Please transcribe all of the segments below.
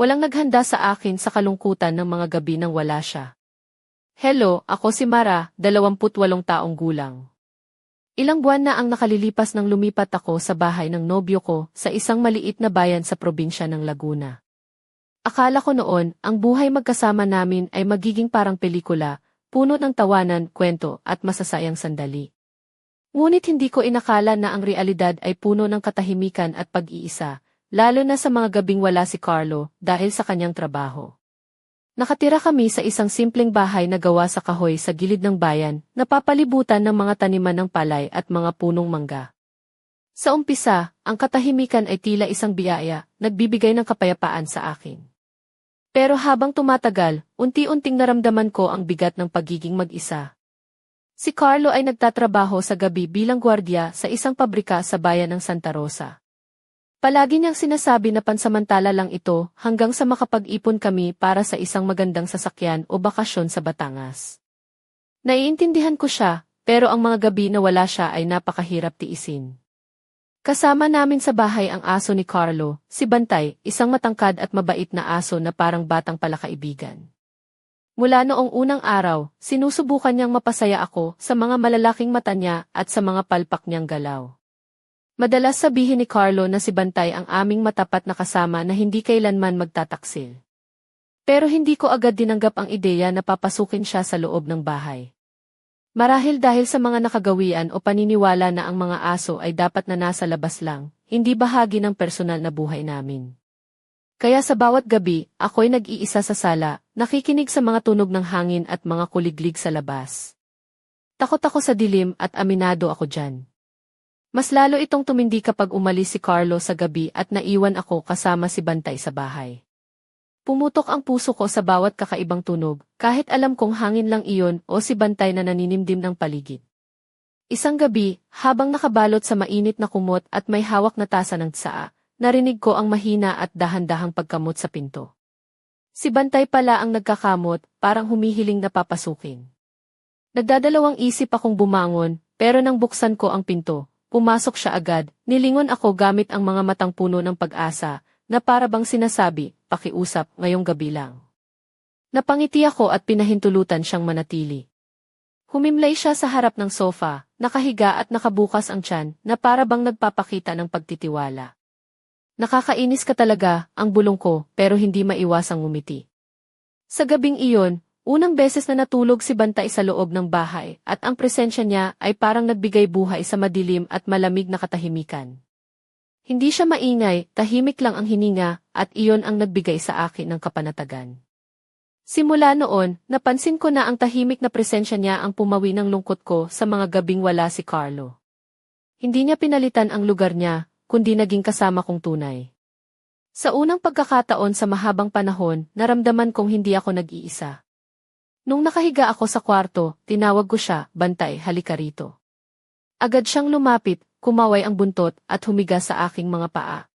Walang naghanda sa akin sa kalungkutan ng mga gabi nang wala siya. Hello, ako si Mara, 28 taong gulang. Ilang buwan na ang nakalilipas nang lumipat ako sa bahay ng nobyo ko sa isang maliit na bayan sa probinsya ng Laguna. Akala ko noon, ang buhay magkasama namin ay magiging parang pelikula, puno ng tawanan, kwento at masasayang sandali. Ngunit hindi ko inakala na ang realidad ay puno ng katahimikan at pag-iisa, lalo na sa mga gabing wala si Carlo dahil sa kanyang trabaho. Nakatira kami sa isang simpleng bahay na gawa sa kahoy sa gilid ng bayan, napapalibutan ng mga taniman ng palay at mga punong mangga. Sa umpisa, ang katahimikan ay tila isang biyaya, nagbibigay ng kapayapaan sa akin. Pero habang tumatagal, unti-unting naramdaman ko ang bigat ng pagiging mag-isa. Si Carlo ay nagtatrabaho sa gabi bilang gwardiya sa isang pabrika sa bayan ng Santa Rosa. Palagi niyang sinasabi na pansamantala lang ito hanggang sa makapag-ipon kami para sa isang magandang sasakyan o bakasyon sa Batangas. Naiintindihan ko siya, pero ang mga gabi na wala siya ay napakahirap tiisin. Kasama namin sa bahay ang aso ni Carlo, si Bantay, isang matangkad at mabait na aso na parang batang palakaibigan. Mula noong unang araw, sinusubukan niyang mapasaya ako sa mga malalaking mata niya at sa mga palpak niyang galaw. Madalas sabihin ni Carlo na si Bantay ang aming matapat na kasama na hindi kailanman magtataksil. Pero hindi ko agad dinanggap ang ideya na papasukin siya sa loob ng bahay. Marahil dahil sa mga nakagawian o paniniwala na ang mga aso ay dapat na nasa labas lang, hindi bahagi ng personal na buhay namin. Kaya sa bawat gabi, ako'y nag-iisa sa sala, nakikinig sa mga tunog ng hangin at mga kuliglig sa labas. Takot ako sa dilim at aminado ako dyan. Mas lalo itong tumindi kapag umalis si Carlo sa gabi at naiwan ako kasama si Bantay sa bahay. Pumutok ang puso ko sa bawat kakaibang tunog, kahit alam kong hangin lang iyon o si Bantay na naninimdim ng paligid. Isang gabi, habang nakabalot sa mainit na kumot at may hawak na tasa ng tsaa, narinig ko ang mahina at dahan-dahang pagkamot sa pinto. Si Bantay pala ang nagkakamot, parang humihiling na papasukin. Nagdadalawang isip akong bumangon, pero nang buksan ko ang pinto, pumasok siya agad, nilingon ako gamit ang mga matang puno ng pag-asa, na para bang sinasabi, pakiusap, ngayong gabi lang. Napangiti ako at pinahintulutan siyang manatili. Humimlay siya sa harap ng sofa, nakahiga at nakabukas ang tiyan, na para bang nagpapakita ng pagtitiwala. Nakakainis ka talaga, ang bulong ko, pero hindi maiwasang ngumiti. Sa gabing iyon, unang beses na natulog si Bantay sa loob ng bahay at ang presensya niya ay parang nagbigay buhay sa madilim at malamig na katahimikan. Hindi siya maingay, tahimik lang ang hininga at iyon ang nagbigay sa akin ng kapanatagan. Simula noon, napansin ko na ang tahimik na presensya niya ang pumawi ng lungkot ko sa mga gabing wala si Carlo. Hindi niya pinalitan ang lugar niya, kundi naging kasama kong tunay. Sa unang pagkakataon sa mahabang panahon, naramdaman kong hindi ako nag-iisa. Nung nakahiga ako sa kwarto, tinawag ko siya, Bantay, halika rito. Agad siyang lumapit, kumaway ang buntot at humiga sa aking mga paa.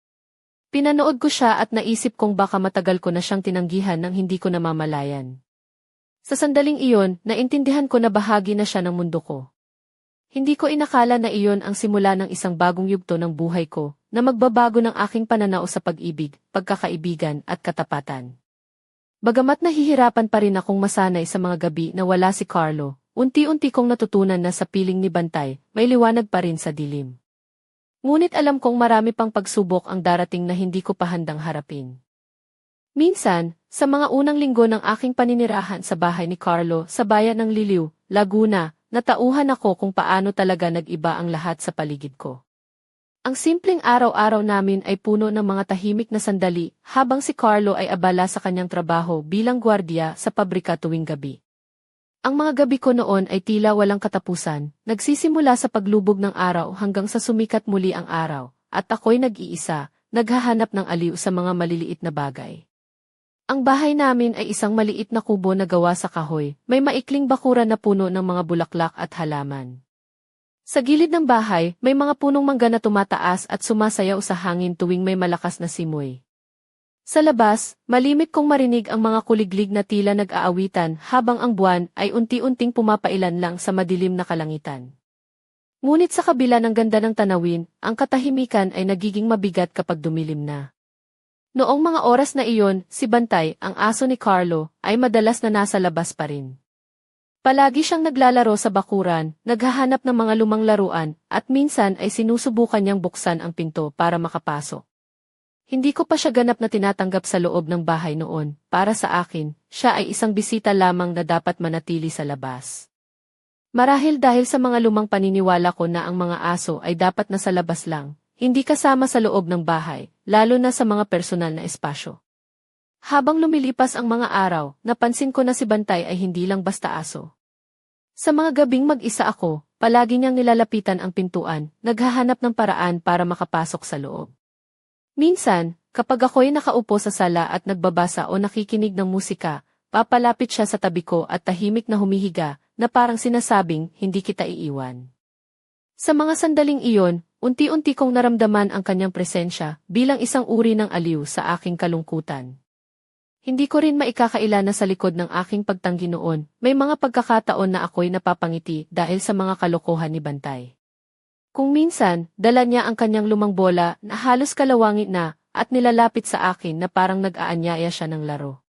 Pinanood ko siya at naisip kong baka matagal ko na siyang tinanggihan nang hindi ko namamalayan. Sa sandaling iyon, naintindihan ko na bahagi na siya ng mundo ko. Hindi ko inakala na iyon ang simula ng isang bagong yugto ng buhay ko, na magbabago ng aking pananaw sa pag-ibig, pagkakaibigan at katapatan. Bagamat nahihirapan pa rin akong masanay sa mga gabi na wala si Carlo, unti-unti kong natutunan na sa piling ni Bantay, may liwanag pa rin sa dilim. Ngunit alam kong marami pang pagsubok ang darating na hindi ko pa handang harapin. Minsan, sa mga unang linggo ng aking paninirahan sa bahay ni Carlo sa bayan ng Liliw, Laguna, natauhan ako kung paano talaga nag-iba ang lahat sa paligid ko. Ang simpleng araw-araw namin ay puno ng mga tahimik na sandali habang si Carlo ay abala sa kanyang trabaho bilang gwardiya sa pabrika tuwing gabi. Ang mga gabi ko noon ay tila walang katapusan, nagsisimula sa paglubog ng araw hanggang sa sumikat muli ang araw, at ako'y nag-iisa, naghahanap ng aliw sa mga maliliit na bagay. Ang bahay namin ay isang maliit na kubo na gawa sa kahoy, may maikling bakuran na puno ng mga bulaklak at halaman. Sa gilid ng bahay, may mga punong mangga na tumataas at sumasayaw sa hangin tuwing may malakas na simoy. Sa labas, malimit kong marinig ang mga kuliglig na tila nag-aawitan habang ang buwan ay unti-unting pumapailan lang sa madilim na kalangitan. Ngunit sa kabila ng ganda ng tanawin, ang katahimikan ay nagiging mabigat kapag dumilim na. Noong mga oras na iyon, si Bantay, ang aso ni Carlo, ay madalas na nasa labas pa rin. Palagi siyang naglalaro sa bakuran, naghahanap ng mga lumang laruan, at minsan ay sinusubukan niyang buksan ang pinto para makapasok. Hindi ko pa siya ganap na tinatanggap sa loob ng bahay noon. Para sa akin, siya ay isang bisita lamang na dapat manatili sa labas. Marahil dahil sa mga lumang paniniwala ko na ang mga aso ay dapat nasa labas lang, hindi kasama sa loob ng bahay, lalo na sa mga personal na espasyo. Habang lumilipas ang mga araw, napansin ko na si Bantay ay hindi lang basta aso. Sa mga gabing mag-isa ako, palagi niyang nilalapitan ang pintuan, naghahanap ng paraan para makapasok sa loob. Minsan, kapag ako'y nakaupo sa sala at nagbabasa o nakikinig ng musika, papalapit siya sa tabi ko at tahimik na humihiga, na parang sinasabing, hindi kita iiwan. Sa mga sandaling iyon, unti-unti kong naramdaman ang kanyang presensya bilang isang uri ng aliw sa aking kalungkutan. Hindi ko rin maikakaila na sa likod ng aking pagtanggi noon, may mga pagkakataon na ako'y napapangiti dahil sa mga kalokohan ni Bantay. Kung minsan, dala niya ang kanyang lumang bola na halos kalawangit na at nilalapit sa akin na parang nag-aanyaya siya ng laro.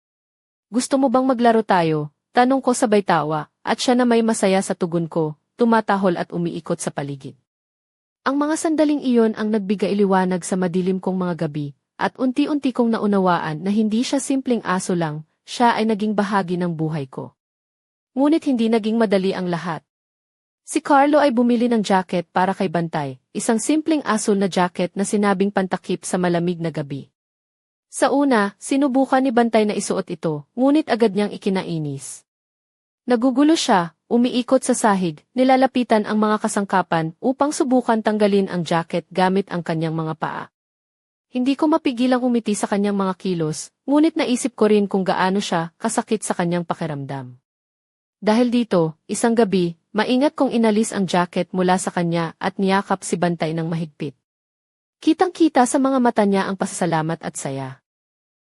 Gusto mo bang maglaro tayo? Tanong ko sabay tawa, at siya na may masaya sa tugon ko, tumatahol at umiikot sa paligid. Ang mga sandaling iyon ang nagbigay liwanag sa madilim kong mga gabi, at unti-unti kong naunawaan na hindi siya simpleng aso lang, siya ay naging bahagi ng buhay ko. Ngunit hindi naging madali ang lahat. Si Carlo ay bumili ng jacket para kay Bantay, isang simpleng asul na jacket na sinabing pantakip sa malamig na gabi. Sa una, sinubukan ni Bantay na isuot ito, ngunit agad niyang ikinainis. Nagugulo siya, umiikot sa sahig, nilalapitan ang mga kasangkapan upang subukan tanggalin ang jacket gamit ang kanyang mga paa. Hindi ko mapigilang umiti sa kanyang mga kilos, ngunit naisip ko rin kung gaano siya kasakit sa kanyang pakiramdam. Dahil dito, isang gabi, maingat kong inalis ang jacket mula sa kanya at niyakap si Bantay ng mahigpit. Kitang-kita sa mga mata niya ang pasasalamat at saya.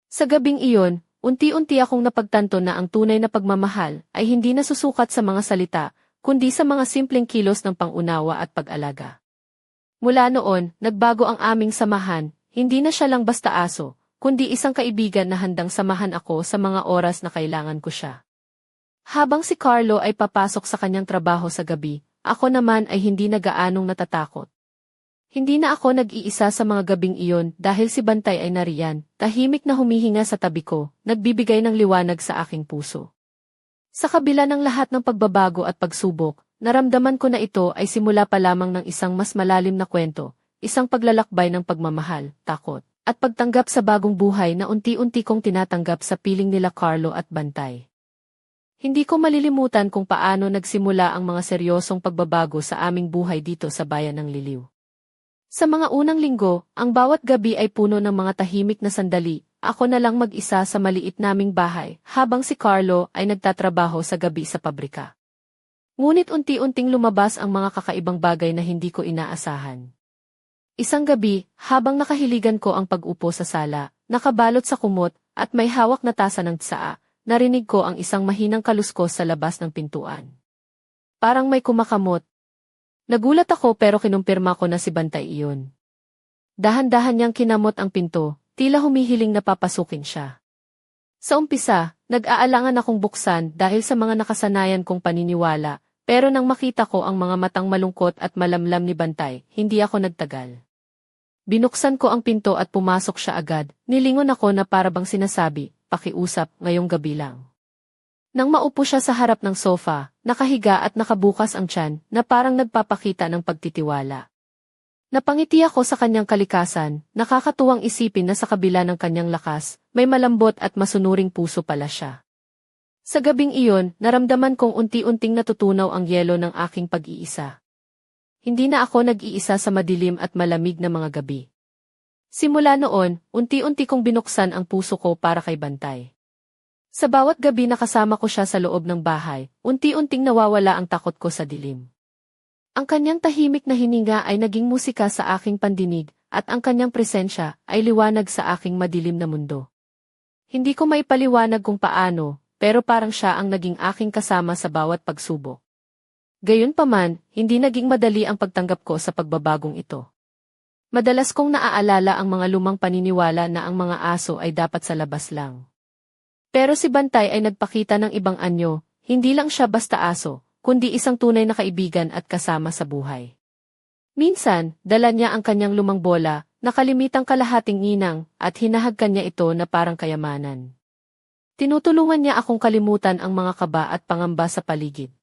Sa gabing iyon, unti-unti akong napagtanto na ang tunay na pagmamahal ay hindi nasusukat sa mga salita, kundi sa mga simpleng kilos ng pangunawa at pag-alaga. Mula noon, nagbago ang aming samahan. Hindi na siya lang basta aso, kundi isang kaibigan na handang samahan ako sa mga oras na kailangan ko siya. Habang si Carlo ay papasok sa kanyang trabaho sa gabi, ako naman ay hindi na gaanong natatakot. Hindi na ako nag-iisa sa mga gabing iyon dahil si Bantay ay nariyan, tahimik na humihinga sa tabi ko, nagbibigay ng liwanag sa aking puso. Sa kabila ng lahat ng pagbabago at pagsubok, naramdaman ko na ito ay simula pa lamang ng isang mas malalim na kwento. Isang paglalakbay ng pagmamahal, takot, at pagtanggap sa bagong buhay na unti-unti kong tinatanggap sa piling nila Carlo at Bantay. Hindi ko malilimutan kung paano nagsimula ang mga seryosong pagbabago sa aming buhay dito sa bayan ng Liliw. Sa mga unang linggo, ang bawat gabi ay puno ng mga tahimik na sandali, ako na lang mag-isa sa maliit naming bahay, habang si Carlo ay nagtatrabaho sa gabi sa pabrika. Ngunit unti-unting lumabas ang mga kakaibang bagay na hindi ko inaasahan. Isang gabi, habang nakahiligan ko ang pag-upo sa sala, nakabalot sa kumot, at may hawak na tasa ng tsaa, narinig ko ang isang mahinang kaluskos sa labas ng pintuan. Parang may kumakamot. Nagulat ako pero kinumpirma ko na si Bantay iyon. Dahan-dahan niyang kinamot ang pinto, tila humihiling na papasukin siya. Sa umpisa, nag-aalangan akong buksan dahil sa mga nakasanayan kong paniniwala, pero nang makita ko ang mga matang malungkot at malamlam ni Bantay, hindi ako nagtagal. Binuksan ko ang pinto at pumasok siya agad, nilingon ako na parabang sinasabi, pakiusap, ngayong gabi lang. Nang maupo siya sa harap ng sofa, nakahiga at nakabukas ang tiyan, na parang nagpapakita ng pagtitiwala. Napangiti ako sa kanyang kalikasan, nakakatuwang isipin na sa kabila ng kanyang lakas, may malambot at masunuring puso pala siya. Sa gabing iyon, naramdaman kong unti-unting natutunaw ang yelo ng aking pag-iisa. Hindi na ako nag-iisa sa madilim at malamig na mga gabi. Simula noon, unti-unti kong binuksan ang puso ko para kay Bantay. Sa bawat gabi na kasama ko siya sa loob ng bahay, unti-unting nawawala ang takot ko sa dilim. Ang kanyang tahimik na hininga ay naging musika sa aking pandinig, at ang kanyang presensya ay liwanag sa aking madilim na mundo. Hindi ko maipaliwanag kung paano, pero parang siya ang naging aking kasama sa bawat pagsubok. Gayunpaman, hindi naging madali ang pagtanggap ko sa pagbabagong ito. Madalas kong naaalala ang mga lumang paniniwala na ang mga aso ay dapat sa labas lang. Pero si Bantay ay nagpakita ng ibang anyo, hindi lang siya basta aso, kundi isang tunay na kaibigan at kasama sa buhay. Minsan, dala niya ang kanyang lumang bola, nakalimitang kalahating inang, at hinahagkan niya ito na parang kayamanan. Tinutulungan niya akong kalimutan ang mga kaba at pangamba sa paligid.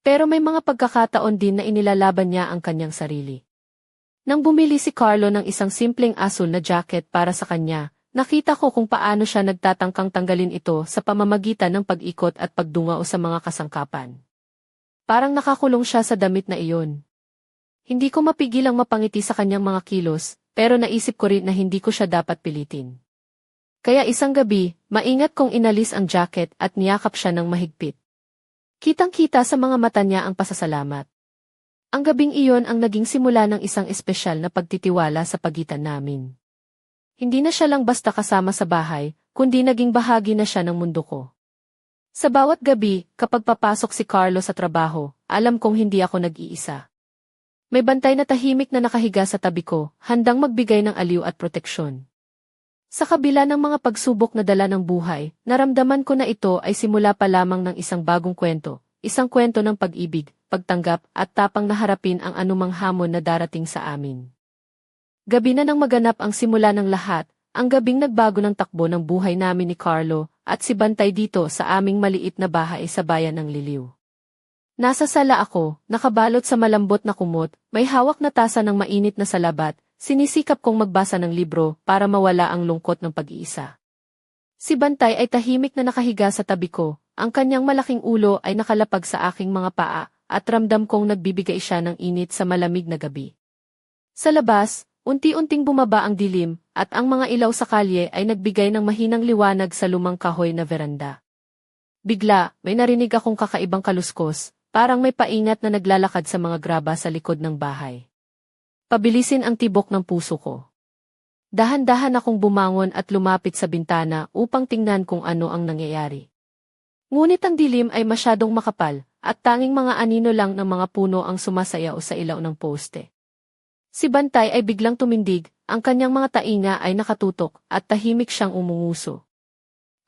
Pero may mga pagkakataon din na inilalaban niya ang kanyang sarili. Nang bumili si Carlo ng isang simpleng asul na jacket para sa kanya, nakita ko kung paano siya nagtatangkang tanggalin ito sa pamamagitan ng pag-ikot at pagdungao sa mga kasangkapan. Parang nakakulong siya sa damit na iyon. Hindi ko mapigilang mapangiti sa kanyang mga kilos, pero naisip ko rin na hindi ko siya dapat pilitin. Kaya isang gabi, maingat kong inalis ang jacket at niyakap siya ng mahigpit. Kitang-kita sa mga mata niya ang pasasalamat. Ang gabing iyon ang naging simula ng isang espesyal na pagtitiwala sa pagitan namin. Hindi na siya lang basta kasama sa bahay, kundi naging bahagi na siya ng mundo ko. Sa bawat gabi, kapag papasok si Carlo sa trabaho, alam kong hindi ako nag-iisa. May bantay na tahimik na nakahiga sa tabi ko, handang magbigay ng aliw at proteksyon. Sa kabila ng mga pagsubok na dala ng buhay, naramdaman ko na ito ay simula pa lamang ng isang bagong kwento, isang kwento ng pag-ibig, pagtanggap at tapang na harapin ang anumang hamon na darating sa amin. Gabi na nang maganap ang simula ng lahat, ang gabing nagbago ng takbo ng buhay namin ni Carlo at si Bantay dito sa aming maliit na bahay sa bayan ng Liliw. Nasa sala ako, nakabalot sa malambot na kumot, may hawak na tasa ng mainit na salabat, sinisikap kong magbasa ng libro para mawala ang lungkot ng pag-iisa. Si Bantay ay tahimik na nakahiga sa tabi ko, ang kanyang malaking ulo ay nakalapag sa aking mga paa, at ramdam kong nagbibigay siya ng init sa malamig na gabi. Sa labas, unti-unting bumaba ang dilim, at ang mga ilaw sa kalye ay nagbigay ng mahinang liwanag sa lumang kahoy na veranda. Bigla, may narinig akong kakaibang kaluskos, parang may paingat na naglalakad sa mga graba sa likod ng bahay. Pabilisin ang tibok ng puso ko. Dahan-dahan akong bumangon at lumapit sa bintana upang tingnan kung ano ang nangyayari. Ngunit ang dilim ay masyadong makapal, at tanging mga anino lang ng mga puno ang sumasayaw sa ilaw ng poste. Si Bantay ay biglang tumindig, ang kanyang mga tainga ay nakatutok, at tahimik siyang umunguso.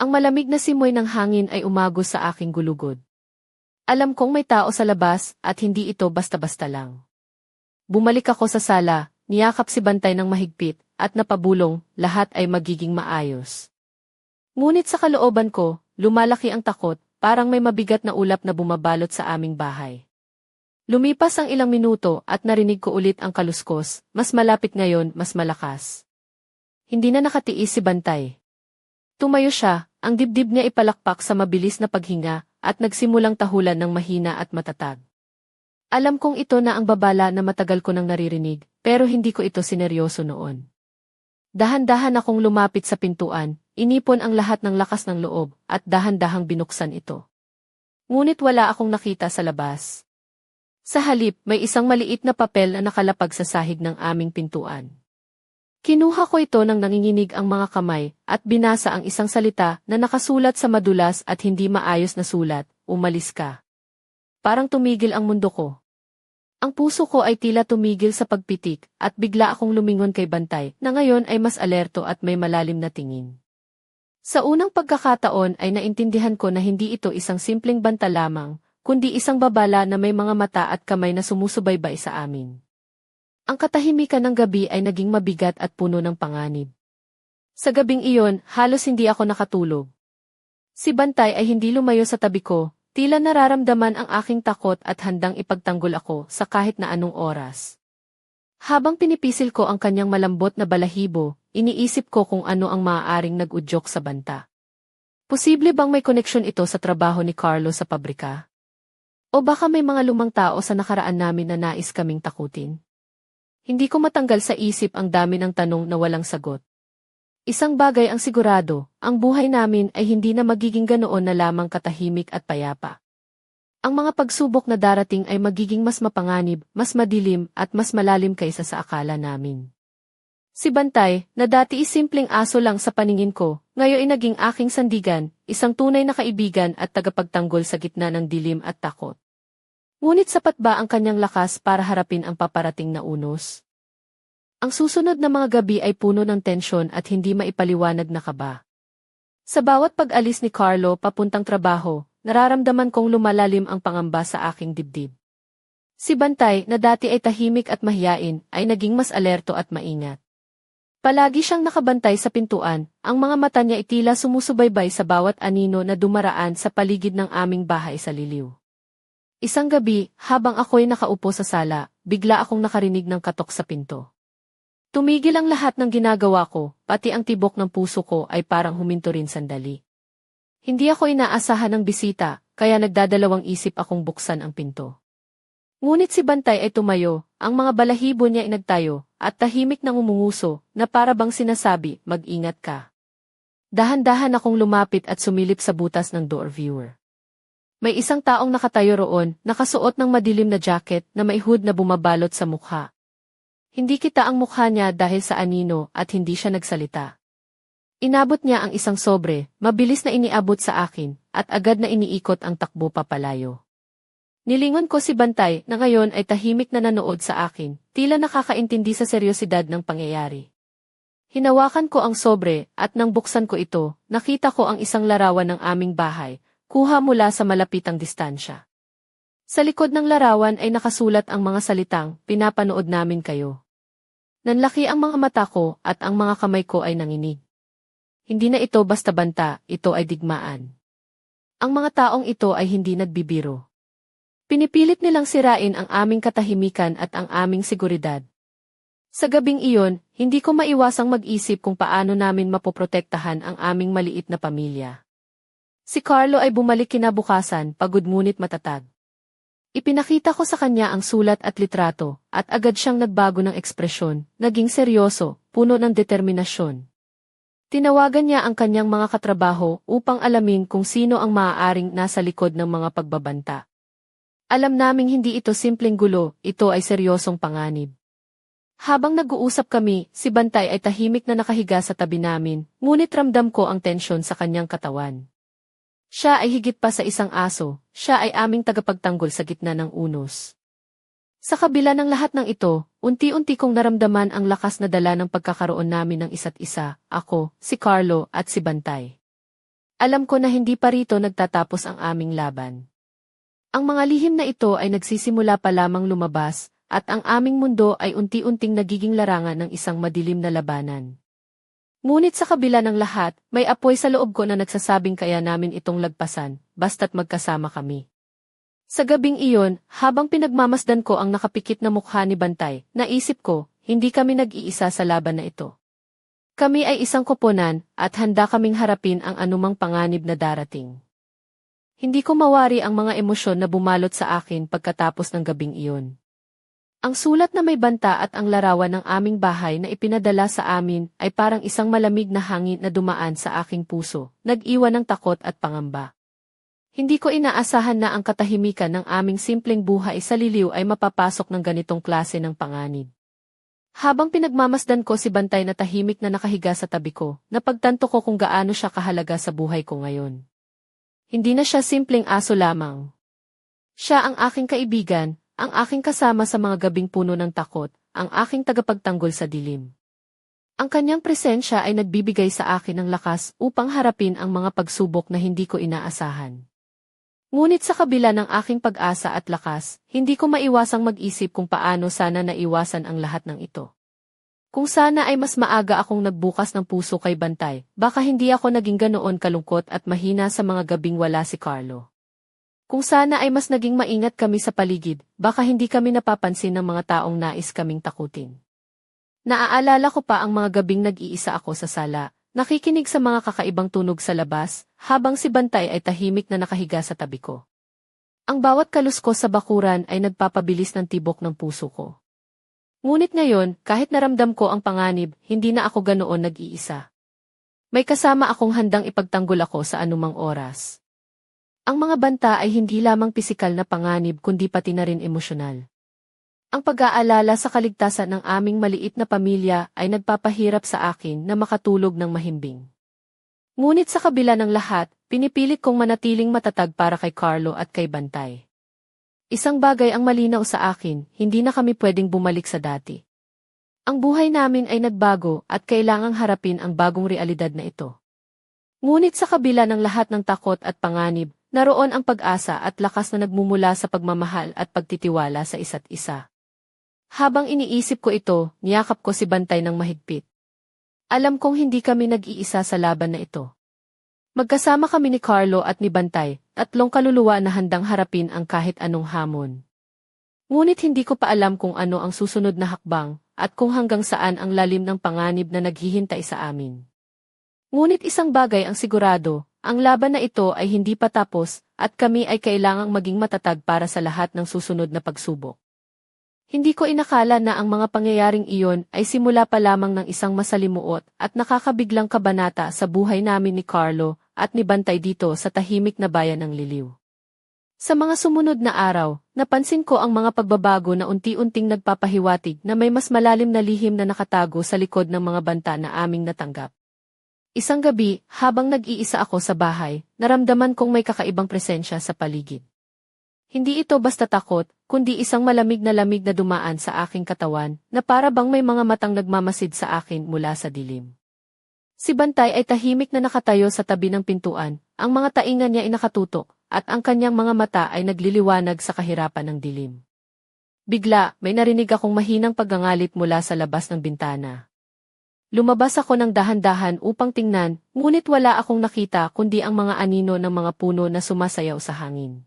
Ang malamig na simoy ng hangin ay umagos sa aking gulugod. Alam kong may tao sa labas, at hindi ito basta-basta lang. Bumalik ako sa sala, niyakap si Bantay ng mahigpit, at napabulong, lahat ay magiging maayos. Ngunit sa kalooban ko, lumalaki ang takot, parang may mabigat na ulap na bumabalot sa aming bahay. Lumipas ang ilang minuto at narinig ko ulit ang kaluskos, mas malapit ngayon, mas malakas. Hindi na nakatiis si Bantay. Tumayo siya, ang dibdib niya ipalakpak sa mabilis na paghinga, at nagsimulang tahulan ng mahina at matatag. Alam kong ito na ang babala na matagal ko nang naririnig, pero hindi ko ito sineryoso noon. Dahan-dahan akong lumapit sa pintuan, inipon ang lahat ng lakas ng loob, at dahan-dahang binuksan ito. Ngunit wala akong nakita sa labas. Sa halip, may isang maliit na papel na nakalapag sa sahig ng aming pintuan. Kinuha ko ito nang nanginginig ang mga kamay, at binasa ang isang salita na nakasulat sa madulas at hindi maayos na sulat, "Umalis ka." Parang tumigil ang mundo ko. Ang puso ko ay tila tumigil sa pagpitik, at bigla akong lumingon kay Bantay, na ngayon ay mas alerto at may malalim na tingin. Sa unang pagkakataon ay naintindihan ko na hindi ito isang simpleng banta lamang, kundi isang babala na may mga mata at kamay na sumusubaybay sa amin. Ang katahimikan ng gabi ay naging mabigat at puno ng panganib. Sa gabing iyon, halos hindi ako nakatulog. Si Bantay ay hindi lumayo sa tabi ko, tila nararamdaman ang aking takot at handang ipagtanggol ako sa kahit na anong oras. Habang pinipisil ko ang kanyang malambot na balahibo, iniisip ko kung ano ang maaaring nag-udyok sa banta. Posible bang may koneksyon ito sa trabaho ni Carlo sa pabrika? O baka may mga lumang tao sa nakaraan namin na nais kaming takutin? Hindi ko matanggal sa isip ang dami ng tanong na walang sagot. Isang bagay ang sigurado, ang buhay namin ay hindi na magiging ganoon na lamang katahimik at payapa. Ang mga pagsubok na darating ay magiging mas mapanganib, mas madilim, at mas malalim kaysa sa akala namin. Si Bantay, na dati simpleng aso lang sa paningin ko, ngayon ay naging aking sandigan, isang tunay na kaibigan at tagapagtanggol sa gitna ng dilim at takot. Ngunit sapat ba ang kanyang lakas para harapin ang paparating na unos? Ang susunod na mga gabi ay puno ng tensyon at hindi maipaliwanag na kaba. Sa bawat pag-alis ni Carlo papuntang trabaho, nararamdaman kong lumalalim ang pangamba sa aking dibdib. Si Bantay, na dati ay tahimik at mahiyain, ay naging mas alerto at maingat. Palagi siyang nakabantay sa pintuan, ang mga mata niya ay tila sumusubaybay sa bawat anino na dumaraan sa paligid ng aming bahay sa Liliw. Isang gabi, habang ako'y nakaupo sa sala, bigla akong nakarinig ng katok sa pinto. Tumigil ang lahat ng ginagawa ko, pati ang tibok ng puso ko ay parang huminto rin sandali. Hindi ako inaasahan ng bisita, kaya nagdadalawang isip akong buksan ang pinto. Ngunit si Bantay ay tumayo, ang mga balahibo niya ay nagtayo, at tahimik nang umunguso, na para bang sinasabi, mag-ingat ka. Dahan-dahan akong lumapit at sumilip sa butas ng door viewer. May isang taong nakatayo roon, nakasuot ng madilim na jacket na may hood na bumabalot sa mukha. Hindi kita ang mukha niya dahil sa anino at hindi siya nagsalita. Inabot niya ang isang sobre, mabilis na iniabot sa akin, at agad na iniikot ang takbo papalayo. Nilingon ko si Bantay na ngayon ay tahimik na nanood sa akin, tila nakakaintindi sa seryosidad ng pangyayari. Hinawakan ko ang sobre at nang buksan ko ito, nakita ko ang isang larawan ng aming bahay, kuha mula sa malapitang distansya. Sa likod ng larawan ay nakasulat ang mga salitang, pinapanood namin kayo. Nanlaki ang mga mata ko at ang mga kamay ko ay nanginig. Hindi na ito basta banta, ito ay digmaan. Ang mga taong ito ay hindi nagbibiro. Pinipilit nilang sirain ang aming katahimikan at ang aming seguridad. Sa gabing iyon, hindi ko maiwasang mag-isip kung paano namin mapoprotektahan ang aming maliit na pamilya. Si Carlo ay bumalik kinabukasan, pagod ngunit matatag. Ipinakita ko sa kanya ang sulat at litrato, at agad siyang nagbago ng ekspresyon, naging seryoso, puno ng determinasyon. Tinawagan niya ang kanyang mga katrabaho upang alamin kung sino ang maaaring nasa likod ng mga pagbabanta. Alam naming hindi ito simpleng gulo, ito ay seryosong panganib. Habang nag-uusap kami, si Bantay ay tahimik na nakahiga sa tabi namin, ngunit ramdam ko ang tensyon sa kanyang katawan. Siya ay higit pa sa isang aso, siya ay aming tagapagtanggol sa gitna ng unos. Sa kabila ng lahat ng ito, unti-unti kong naramdaman ang lakas na dala ng pagkakaroon namin ng isa't isa, ako, si Carlo at si Bantay. Alam ko na hindi pa rito nagtatapos ang aming laban. Ang mga lihim na ito ay nagsisimula pa lamang lumabas, at ang aming mundo ay unti-unting nagiging larangan ng isang madilim na labanan. Ngunit sa kabila ng lahat, may apoy sa loob ko na nagsasabing kaya namin itong lagpasan, basta't magkasama kami. Sa gabing iyon, habang pinagmamasdan ko ang nakapikit na mukha ni Bantay, naisip ko, hindi kami nag-iisa sa laban na ito. Kami ay isang koponan, at handa kaming harapin ang anumang panganib na darating. Hindi ko mawari ang mga emosyon na bumalot sa akin pagkatapos ng gabing iyon. Ang sulat na may banta at ang larawan ng aming bahay na ipinadala sa amin ay parang isang malamig na hangin na dumaan sa aking puso, nag-iwan ng takot at pangamba. Hindi ko inaasahan na ang katahimikan ng aming simpleng buhay sa Liliw ay mapapasok ng ganitong klase ng panganib. Habang pinagmamasdan ko si Bantay na tahimik na nakahiga sa tabi ko, napagtanto ko kung gaano siya kahalaga sa buhay ko ngayon. Hindi na siya simpleng aso lamang. Siya ang aking kaibigan, ang aking kasama sa mga gabing puno ng takot, ang aking tagapagtanggol sa dilim. Ang kanyang presensya ay nagbibigay sa akin ng lakas upang harapin ang mga pagsubok na hindi ko inaasahan. Ngunit sa kabila ng aking pag-asa at lakas, hindi ko maiwasang mag-isip kung paano sana naiwasan ang lahat ng ito. Kung sana ay mas maaga akong nagbukas ng puso kay Bantay, baka hindi ako naging ganoon kalungkot at mahina sa mga gabing wala si Carlo. Kung sana ay mas naging maingat kami sa paligid, baka hindi kami napapansin ng mga taong nais kaming takutin. Naaalala ko pa ang mga gabing nag-iisa ako sa sala, nakikinig sa mga kakaibang tunog sa labas, habang si Bantay ay tahimik na nakahiga sa tabi ko. Ang bawat kaluskos sa bakuran ay nagpapabilis ng tibok ng puso ko. Ngunit ngayon, kahit naramdam ko ang panganib, hindi na ako ganoon nag-iisa. May kasama akong handang ipagtanggol ako sa anumang oras. Ang mga banta ay hindi lamang pisikal na panganib kundi pati na rin emosyonal. Ang pag-aalala sa kaligtasan ng aming maliit na pamilya ay nagpapahirap sa akin na makatulog ng mahimbing. Ngunit sa kabila ng lahat, pinipilit kong manatiling matatag para kay Carlo at kay Bantay. Isang bagay ang malinaw sa akin, hindi na kami pwedeng bumalik sa dati. Ang buhay namin ay nagbago at kailangang harapin ang bagong realidad na ito. Ngunit sa kabila ng lahat ng takot at panganib, naroon ang pag-asa at lakas na nagmumula sa pagmamahal at pagtitiwala sa isa't isa. Habang iniisip ko ito, niyakap ko si Bantay ng mahigpit. Alam kong hindi kami nag-iisa sa laban na ito. Magkasama kami ni Carlo at ni Bantay, tatlong kaluluwa na handang harapin ang kahit anong hamon. Ngunit hindi ko pa alam kung ano ang susunod na hakbang, at kung hanggang saan ang lalim ng panganib na naghihintay sa amin. Ngunit isang bagay ang sigurado, ang laban na ito ay hindi pa tapos, at kami ay kailangang maging matatag para sa lahat ng susunod na pagsubok. Hindi ko inakala na ang mga pangyayaring iyon ay simula pa lamang ng isang masalimuot at nakakabiglang kabanata sa buhay namin ni Carlo at ni Bantay dito sa tahimik na bayan ng Liliw. Sa mga sumunod na araw, napansin ko ang mga pagbabago na unti-unting nagpapahiwatig na may mas malalim na lihim na nakatago sa likod ng mga banta na aming natanggap. Isang gabi, habang nag-iisa ako sa bahay, naramdaman kong may kakaibang presensya sa paligid. Hindi ito basta takot, kundi isang malamig na dumaan sa aking katawan, na para bang may mga matang nagmamasid sa akin mula sa dilim. Si Bantay ay tahimik na nakatayo sa tabi ng pintuan, ang mga tainga niya ay nakatutok, at ang kanyang mga mata ay nagliliwanag sa kahirapan ng dilim. Bigla, may narinig akong mahinang paggangalit mula sa labas ng bintana. Lumabas ako ng dahan-dahan upang tingnan, ngunit wala akong nakita kundi ang mga anino ng mga puno na sumasayaw sa hangin.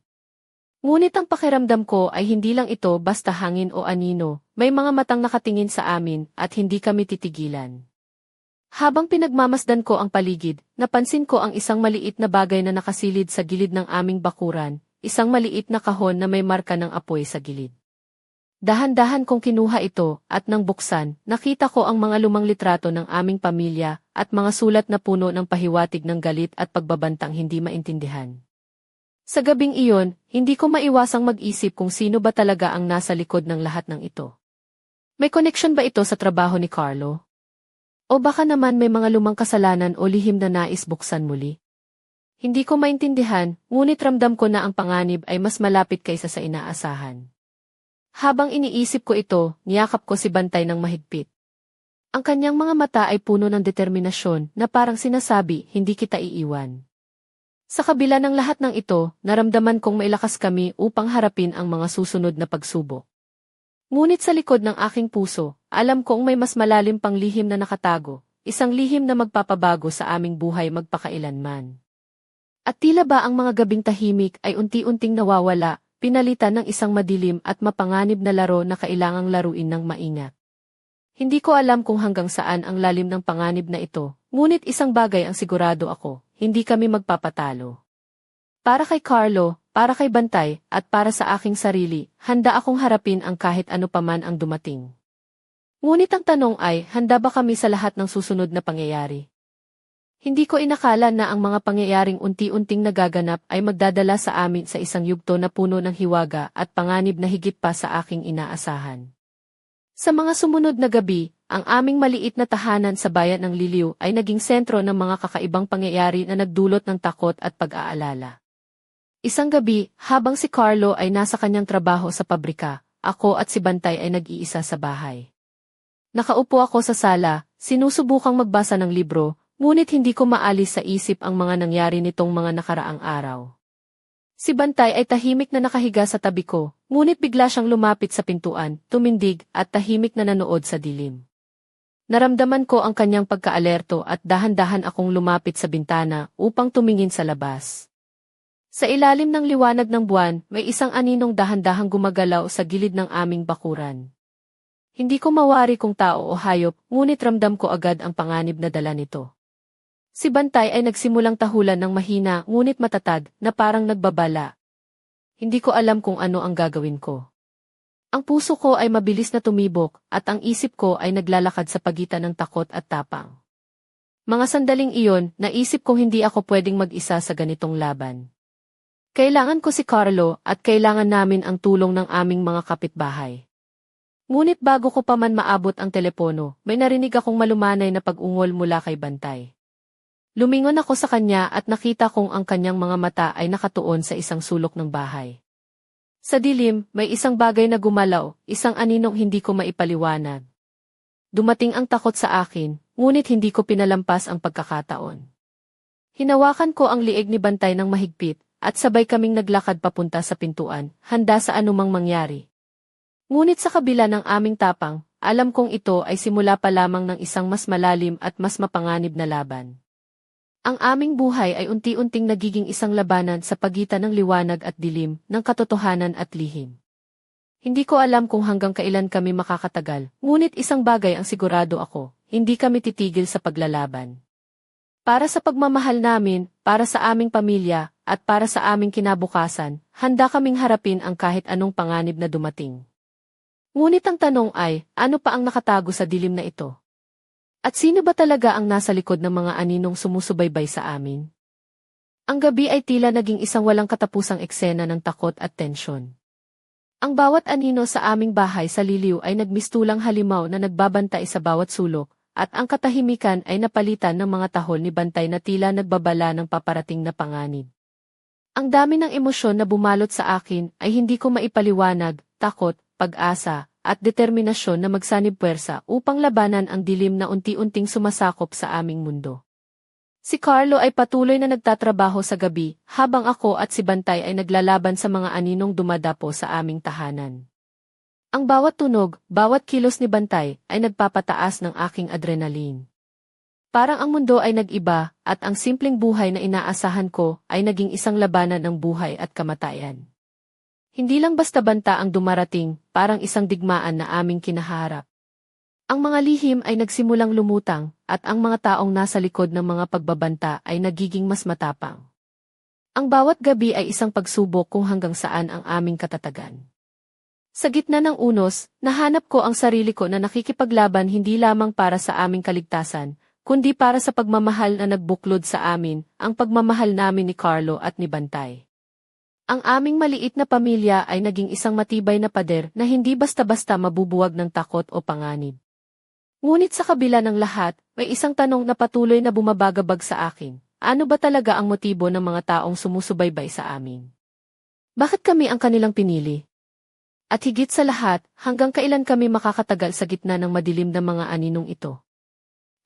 Ngunit ang pakiramdam ko ay hindi lang ito basta hangin o anino, may mga matang nakatingin sa amin at hindi kami titigilan. Habang pinagmamasdan ko ang paligid, napansin ko ang isang maliit na bagay na nakasilid sa gilid ng aming bakuran, isang maliit na kahon na may marka ng apoy sa gilid. Dahan-dahan kong kinuha ito, at nang buksan, nakita ko ang mga lumang litrato ng aming pamilya, at mga sulat na puno ng pahiwatig ng galit at pagbabantang hindi maintindihan. Sa gabing iyon, hindi ko maiwasang mag-isip kung sino ba talaga ang nasa likod ng lahat ng ito. May connection ba ito sa trabaho ni Carlo? O baka naman may mga lumang kasalanan o lihim na nais buksan muli? Hindi ko maintindihan, ngunit ramdam ko na ang panganib ay mas malapit kaysa sa inaasahan. Habang iniisip ko ito, niyakap ko si Bantay ng mahigpit. Ang kanyang mga mata ay puno ng determinasyon na parang sinasabi, hindi kita iiwan. Sa kabila ng lahat ng ito, naramdaman kong may lakas kami upang harapin ang mga susunod na pagsubok. Ngunit sa likod ng aking puso, alam kong may mas malalim pang lihim na nakatago, isang lihim na magpapabago sa aming buhay magpakailanman. At tila ba ang mga gabing tahimik ay unti-unting nawawala, pinalitan ng isang madilim at mapanganib na laro na kailangang laruin ng maingat. Hindi ko alam kung hanggang saan ang lalim ng panganib na ito, ngunit isang bagay ang sigurado ako, hindi kami magpapatalo. Para kay Carlo, para kay Bantay, at para sa aking sarili, handa akong harapin ang kahit ano paman ang dumating. Ngunit ang tanong ay, handa ba kami sa lahat ng susunod na pangyayari? Hindi ko inakala na ang mga pangyayaring unti-unting nagaganap ay magdadala sa amin sa isang yugto na puno ng hiwaga at panganib na higit pa sa aking inaasahan. Sa mga sumunod na gabi, ang aming maliit na tahanan sa bayan ng Liliw ay naging sentro ng mga kakaibang pangyayari na nagdulot ng takot at pag-aalala. Isang gabi, habang si Carlo ay nasa kanyang trabaho sa pabrika, ako at si Bantay ay nag-iisa sa bahay. Nakaupo ako sa sala, sinusubukang magbasa ng libro, ngunit hindi ko maalis sa isip ang mga nangyari nitong mga nakaraang araw. Si Bantay ay tahimik na nakahiga sa tabi ko, ngunit bigla siyang lumapit sa pintuan, tumindig at tahimik na nanood sa dilim. Naramdaman ko ang kanyang pagkaalerto at dahan-dahan akong lumapit sa bintana upang tumingin sa labas. Sa ilalim ng liwanag ng buwan, may isang aninong dahan-dahang gumagalaw sa gilid ng aming bakuran. Hindi ko mawari kung tao o hayop, ngunit ramdam ko agad ang panganib na dala nito. Si Bantay ay nagsimulang tahulan ng mahina ngunit matatag na parang nagbabala. Hindi ko alam kung ano ang gagawin ko. Ang puso ko ay mabilis na tumibok at ang isip ko ay naglalakad sa pagitan ng takot at tapang. Mga sandaling iyon, naisip kong hindi ako pwedeng mag-isa sa ganitong laban. Kailangan ko si Carlo at kailangan namin ang tulong ng aming mga kapitbahay. Ngunit bago ko pa man maabot ang telepono, may narinig akong malumanay na pag-ungol mula kay Bantay. Lumingon ako sa kanya at nakita kong ang kanyang mga mata ay nakatuon sa isang sulok ng bahay. Sa dilim, may isang bagay na gumalaw, isang aninong hindi ko maipaliwanag. dumating ang takot sa akin, ngunit hindi ko pinalampas ang pagkakataon. Hinawakan ko ang liig ni Bantay ng mahigpit, at sabay kaming naglakad papunta sa pintuan, handa sa anumang mangyari. Ngunit sa kabila ng aming tapang, alam kong ito ay simula pa lamang ng isang mas malalim at mas mapanganib na laban. Ang aming buhay ay unti-unting nagiging isang labanan sa pagitan ng liwanag at dilim, ng katotohanan at lihim. Hindi ko alam kung hanggang kailan kami makakatagal, ngunit isang bagay ang sigurado ako, hindi kami titigil sa paglalaban. Para sa pagmamahal namin, para sa aming pamilya, at para sa aming kinabukasan, handa kaming harapin ang kahit anong panganib na dumating. Ngunit ang tanong ay, ano pa ang nakatago sa dilim na ito? At sino ba talaga ang nasa likod ng mga aninong sumusubaybay sa amin? Ang gabi ay tila naging isang walang katapusang eksena ng takot at tensyon. Ang bawat anino sa aming bahay sa Liliw ay nagmistulang halimaw na nagbabantay sa bawat sulok, at ang katahimikan ay napalitan ng mga tahol ni Bantay na tila nagbabala ng paparating na panganib. Ang dami ng emosyon na bumalot sa akin ay hindi ko maipaliwanag, takot, pag-asa, at determinasyon na magsanib puwersa upang labanan ang dilim na unti-unting sumasakop sa aming mundo. Si Carlo ay patuloy na nagtatrabaho sa gabi, habang ako at si Bantay ay naglalaban sa mga aninong dumadapo sa aming tahanan. Ang bawat tunog, bawat kilos ni Bantay ay nagpapataas ng aking adrenaline. Parang ang mundo ay nag-iba, at ang simpleng buhay na inaasahan ko ay naging isang labanan ng buhay at kamatayan. Hindi lang basta banta ang dumarating, parang isang digmaan na aming kinaharap. Ang mga lihim ay nagsimulang lumutang, at ang mga taong nasa likod ng mga pagbabanta ay nagiging mas matapang. Ang bawat gabi ay isang pagsubok kung hanggang saan ang aming katatagan. Sa gitna ng unos, nahanap ko ang sarili ko na nakikipaglaban hindi lamang para sa aming kaligtasan, kundi para sa pagmamahal na nagbuklod sa amin, ang pagmamahal namin ni Carlo at ni Bantay. Ang aming maliit na pamilya ay naging isang matibay na pader na hindi basta-basta mabubuwag ng takot o panganib. Ngunit sa kabila ng lahat, may isang tanong na patuloy na bumabagabag sa akin. Ano ba talaga ang motibo ng mga taong sumusubaybay sa amin? Bakit kami ang kanilang pinili? At higit sa lahat, hanggang kailan kami makakatagal sa gitna ng madilim na mga aninong ito?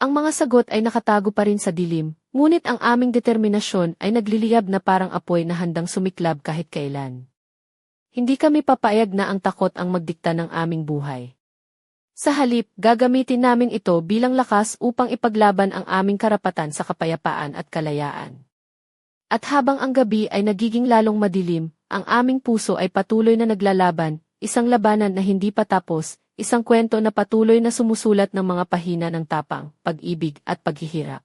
Ang mga sagot ay nakatago pa rin sa dilim, ngunit ang aming determinasyon ay nagliliyab na parang apoy na handang sumiklab kahit kailan. Hindi kami papayag na ang takot ang magdikta ng aming buhay. Sa halip, gagamitin namin ito bilang lakas upang ipaglaban ang aming karapatan sa kapayapaan at kalayaan. At habang ang gabi ay nagiging lalong madilim, ang aming puso ay patuloy na naglalaban, isang labanan na hindi pa tapos, isang kwento na patuloy na sumusulat ng mga pahina ng tapang, pag-ibig at paghihirap.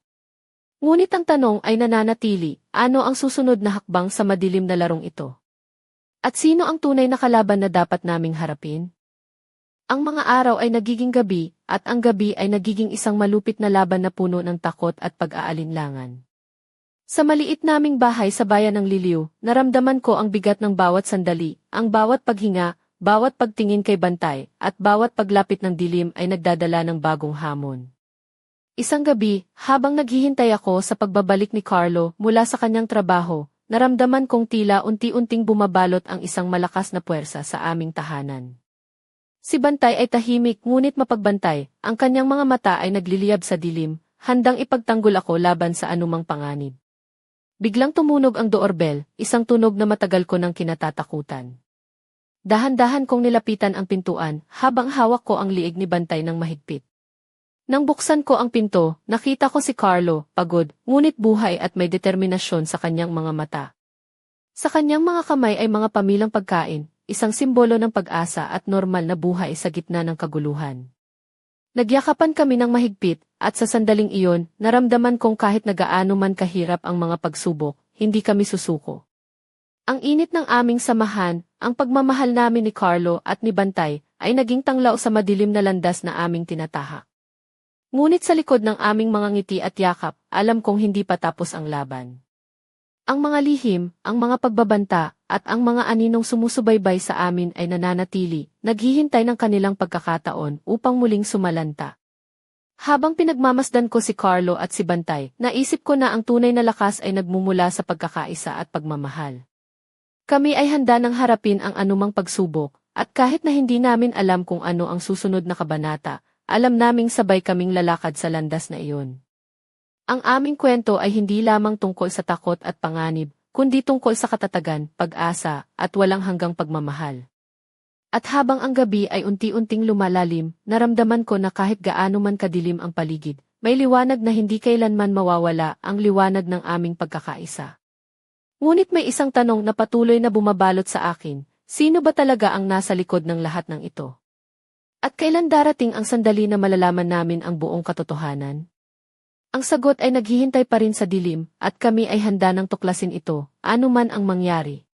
Ngunit ang tanong ay nananatili, ano ang susunod na hakbang sa madilim na larong ito? At sino ang tunay na kalaban na dapat naming harapin? Ang mga araw ay nagiging gabi, at ang gabi ay nagiging isang malupit na laban na puno ng takot at pag-aalinlangan. Sa maliit naming bahay sa bayan ng Liliw, naramdaman ko ang bigat ng bawat sandali, ang bawat paghinga, bawat pagtingin kay Bantay, at bawat paglapit ng dilim ay nagdadala ng bagong hamon. Isang gabi, habang naghihintay ako sa pagbabalik ni Carlo mula sa kanyang trabaho, naramdaman kong tila unti-unting bumabalot ang isang malakas na puwersa sa aming tahanan. Si Bantay ay tahimik ngunit mapagbantay, ang kanyang mga mata ay nagliliyab sa dilim, handang ipagtanggol ako laban sa anumang panganib. Biglang tumunog ang doorbell, isang tunog na matagal ko nang kinatatakutan. Dahan-dahan kong nilapitan ang pintuan, habang hawak ko ang liig ni Bantay ng mahigpit. Nang buksan ko ang pinto, nakita ko si Carlo, pagod, ngunit buhay at may determinasyon sa kanyang mga mata. Sa kanyang mga kamay ay mga pamilang pagkain, isang simbolo ng pag-asa at normal na buhay sa gitna ng kaguluhan. Nagyakapan kami ng mahigpit, at sa sandaling iyon, naramdaman kong kahit nagaano man kahirap ang mga pagsubok, hindi kami susuko. Ang init ng aming samahan, ang pagmamahal namin ni Carlo at ni Bantay, ay naging tanglaw sa madilim na landas na aming tinatahak. Ngunit sa likod ng aming mga ngiti at yakap, alam kong hindi pa tapos ang laban. Ang mga lihim, ang mga pagbabanta, at ang mga aninong sumusubaybay sa amin ay nananatili, naghihintay ng kanilang pagkakataon upang muling sumalanta. Habang pinagmamasdan ko si Carlo at si Bantay, naisip ko na ang tunay na lakas ay nagmumula sa pagkakaisa at pagmamahal. Kami ay handa nang harapin ang anumang pagsubok, at kahit na hindi namin alam kung ano ang susunod na kabanata, alam naming sabay kaming lalakad sa landas na iyon. Ang aming kwento ay hindi lamang tungkol sa takot at panganib, kundi tungkol sa katatagan, pag-asa, at walang hanggang pagmamahal. At habang ang gabi ay unti-unting lumalalim, naramdaman ko na kahit gaano man kadilim ang paligid, may liwanag na hindi kailanman mawawala, ang liwanag ng aming pagkakaisa. Ngunit may isang tanong na patuloy na bumabalot sa akin, sino ba talaga ang nasa likod ng lahat ng ito? At kailan darating ang sandali na malalaman namin ang buong katotohanan? Ang sagot ay naghihintay pa rin sa dilim, at kami ay handa ng tuklasin ito, ano man ang mangyari.